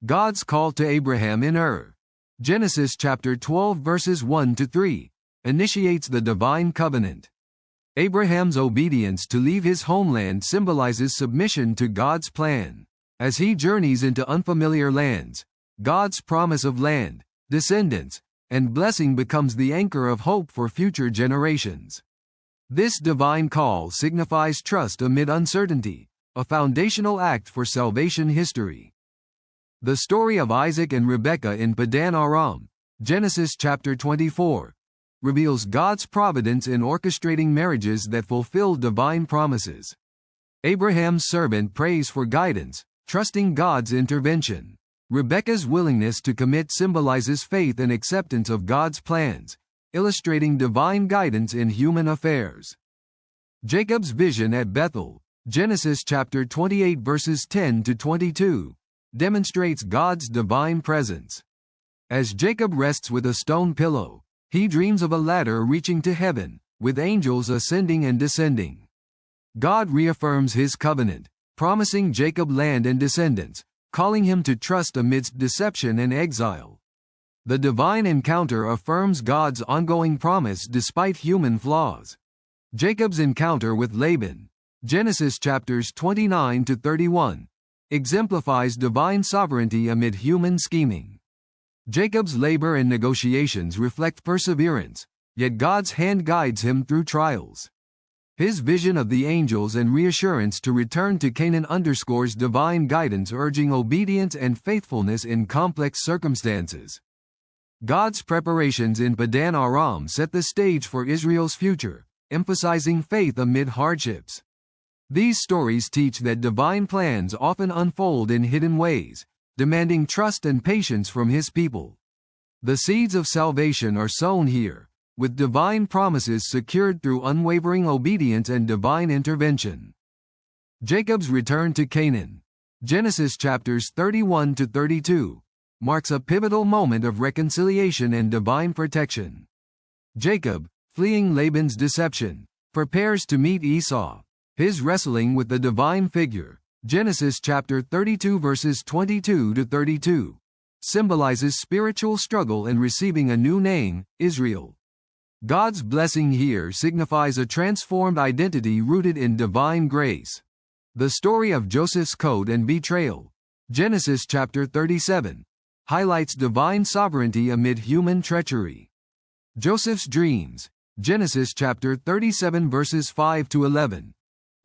God's call to Abraham in Genesis chapter 12 verses 1 to 3, initiates the divine covenant. Abraham's obedience to leave his homeland symbolizes submission to God's plan. As he journeys into unfamiliar lands, God's promise of land, descendants, and blessing becomes the anchor of hope for future generations. This divine call signifies trust amid uncertainty, a foundational act for salvation history. The story of Isaac and Rebekah in Paddan-Aram, Genesis chapter 24, reveals God's providence in orchestrating marriages that fulfill divine promises. Abraham's servant prays for guidance, trusting God's intervention. Rebekah's willingness to commit symbolizes faith and acceptance of God's plans, illustrating divine guidance in human affairs. Jacob's vision at Bethel, Genesis chapter 28 verses 10 to 22, demonstrates God's divine presence. As Jacob rests with a stone pillow, he dreams of a ladder reaching to heaven, with angels ascending and descending. God reaffirms his covenant, promising Jacob land and descendants, calling him to trust amidst deception and exile. The divine encounter affirms God's ongoing promise despite human flaws. Jacob's encounter with Laban, Genesis chapters 29 to 31, exemplifies divine sovereignty amid human scheming. Jacob's labor and negotiations reflect perseverance, yet God's hand guides him through trials. His vision of the angels and reassurance to return to Canaan underscores divine guidance urging obedience and faithfulness in complex circumstances. God's preparations in Paddan-Aram set the stage for Israel's future, emphasizing faith amid hardships. These stories teach that divine plans often unfold in hidden ways, demanding trust and patience from his people. The seeds of salvation are sown here, with divine promises secured through unwavering obedience and divine intervention. Jacob's return to Canaan, Genesis chapters 31 to 32, marks a pivotal moment of reconciliation and divine protection. Jacob, fleeing Laban's deception, prepares to meet Esau. His wrestling with the divine figure, Genesis chapter 32 verses 22 to 32, symbolizes spiritual struggle and receiving a new name, Israel. God's blessing here signifies a transformed identity rooted in divine grace. The story of Joseph's code and betrayal, Genesis chapter 37, highlights divine sovereignty amid human treachery. Joseph's dreams, Genesis chapter 37 verses 5 to 11,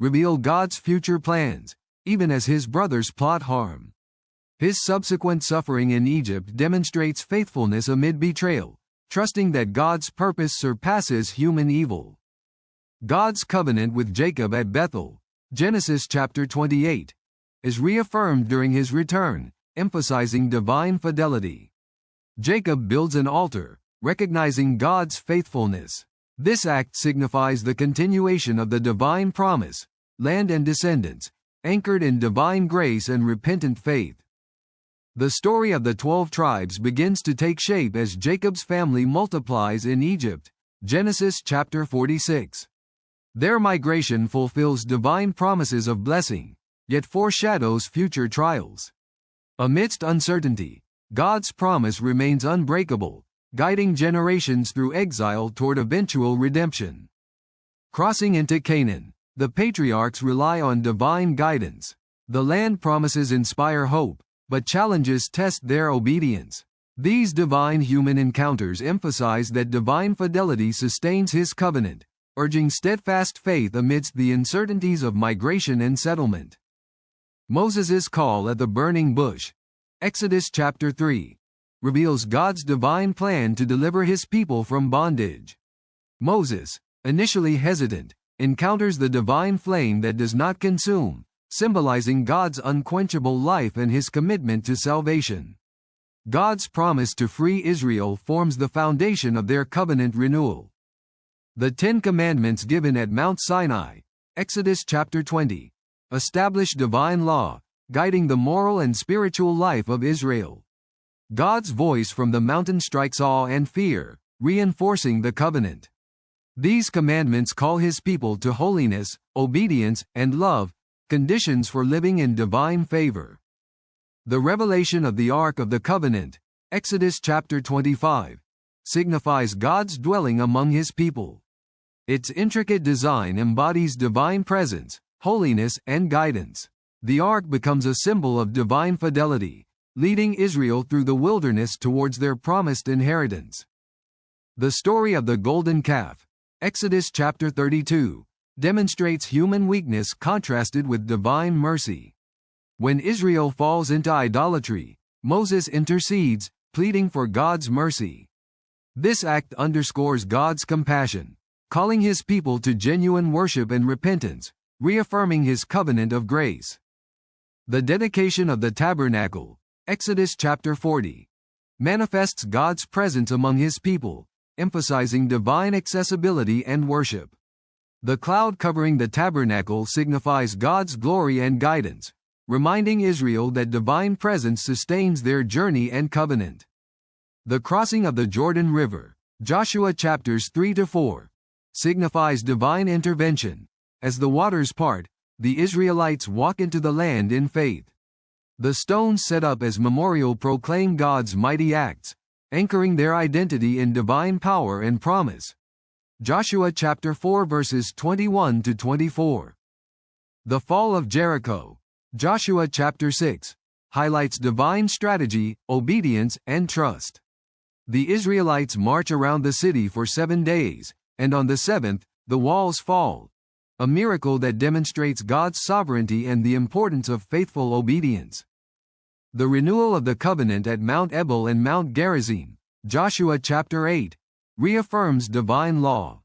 reveal God's future plans, even as his brothers plot harm. His subsequent suffering in Egypt demonstrates faithfulness amid betrayal, trusting that God's purpose surpasses human evil. God's covenant with Jacob at Bethel, Genesis chapter 28, is reaffirmed during his return, emphasizing divine fidelity. Jacob builds an altar, recognizing God's faithfulness. This act signifies the continuation of the divine promise, land and descendants, anchored in divine grace and repentant faith. The story of the 12 tribes begins to take shape as Jacob's family multiplies in Egypt, Genesis chapter 46. Their migration fulfills divine promises of blessing, yet foreshadows future trials. Amidst uncertainty, God's promise remains unbreakable, guiding generations through exile toward eventual redemption. Crossing into Canaan, the patriarchs rely on divine guidance. The land promises inspire hope, but challenges test their obedience. These divine human encounters emphasize that divine fidelity sustains his covenant, urging steadfast faith amidst the uncertainties of migration and settlement. Moses' call at the burning bush, Exodus chapter 3, reveals God's divine plan to deliver his people from bondage. Moses, initially hesitant, encounters the divine flame that does not consume, symbolizing God's unquenchable life and his commitment to salvation. God's promise to free Israel forms the foundation of their covenant renewal. The 10 Commandments given at Mount Sinai, Exodus chapter 20, establish divine law, guiding the moral and spiritual life of Israel. God's voice from the mountain strikes awe and fear, reinforcing the covenant. These commandments call his people to holiness, obedience, and love, conditions for living in divine favor. The revelation of the Ark of the Covenant, Exodus chapter 25, signifies God's dwelling among His people. Its intricate design embodies divine presence, holiness, and guidance. The Ark becomes a symbol of divine fidelity, leading Israel through the wilderness towards their promised inheritance. The story of the golden calf, Exodus chapter 32, demonstrates human weakness contrasted with divine mercy. When Israel falls into idolatry, Moses intercedes, pleading for God's mercy. This act underscores God's compassion, calling His people to genuine worship and repentance, reaffirming His covenant of grace. The dedication of the tabernacle, Exodus chapter 40, manifests God's presence among His people, emphasizing divine accessibility and worship. The cloud covering the tabernacle signifies God's glory and guidance, reminding Israel that divine presence sustains their journey and covenant. The crossing of the Jordan River, Joshua chapters 3-4, signifies divine intervention. As the waters part, the Israelites walk into the land in faith. The stones set up as memorial proclaim God's mighty acts, anchoring their identity in divine power and promise. Joshua chapter 4 verses 21-24. The fall of Jericho, Joshua chapter 6, highlights divine strategy, obedience, and trust. The Israelites march around the city for 7 days, and on the seventh, the walls fall, a miracle that demonstrates God's sovereignty and the importance of faithful obedience. The renewal of the covenant at Mount Ebal and Mount Gerizim, Joshua chapter 8, reaffirms divine law.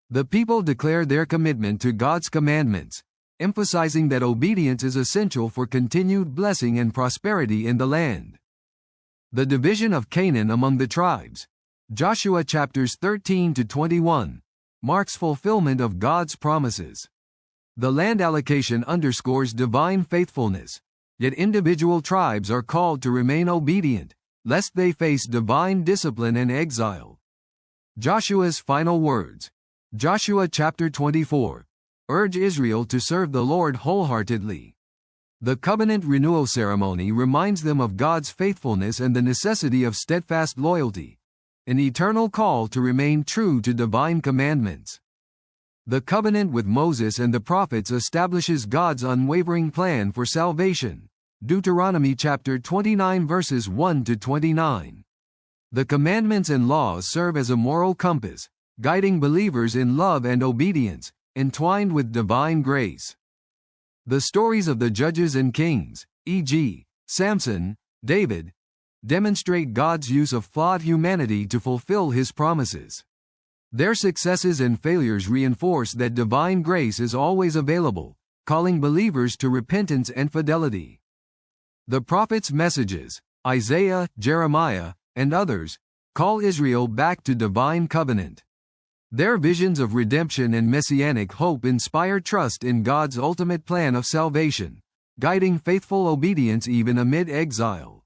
The people declare their commitment to God's commandments, emphasizing that obedience is essential for continued blessing and prosperity in the land. The division of Canaan among the tribes, Joshua chapters 13-21, marks fulfillment of God's promises. The land allocation underscores divine faithfulness, yet individual tribes are called to remain obedient, lest they face divine discipline and exile. Joshua's final words, Joshua chapter 24, urge Israel to serve the Lord wholeheartedly. The covenant renewal ceremony reminds them of God's faithfulness and the necessity of steadfast loyalty, an eternal call to remain true to divine commandments. The covenant with Moses and the prophets establishes God's unwavering plan for salvation, Deuteronomy chapter 29 verses 1-29. The commandments and laws serve as a moral compass, guiding believers in love and obedience, entwined with divine grace. The stories of the judges and kings, e.g., Samson, David, demonstrate God's use of flawed humanity to fulfill His promises. Their successes and failures reinforce that divine grace is always available, calling believers to repentance and fidelity. The prophets' messages, Isaiah, Jeremiah, and others, call Israel back to divine covenant. Their visions of redemption and messianic hope inspire trust in God's ultimate plan of salvation, guiding faithful obedience even amid exile.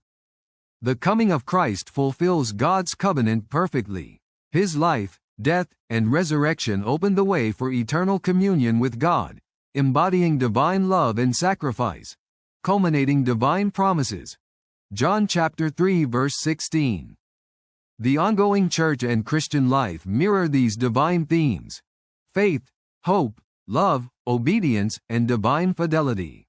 The coming of Christ fulfills God's covenant perfectly. His life, death, and resurrection open the way for eternal communion with God, embodying divine love and sacrifice, culminating divine promises. John chapter 3 verse 16. The ongoing church and Christian life mirror these divine themes: faith, hope, love, obedience, and divine fidelity.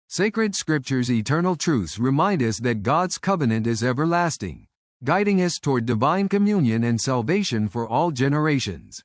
Sacred Scripture's eternal truths remind us that God's covenant is everlasting, guiding us toward divine communion and salvation for all generations.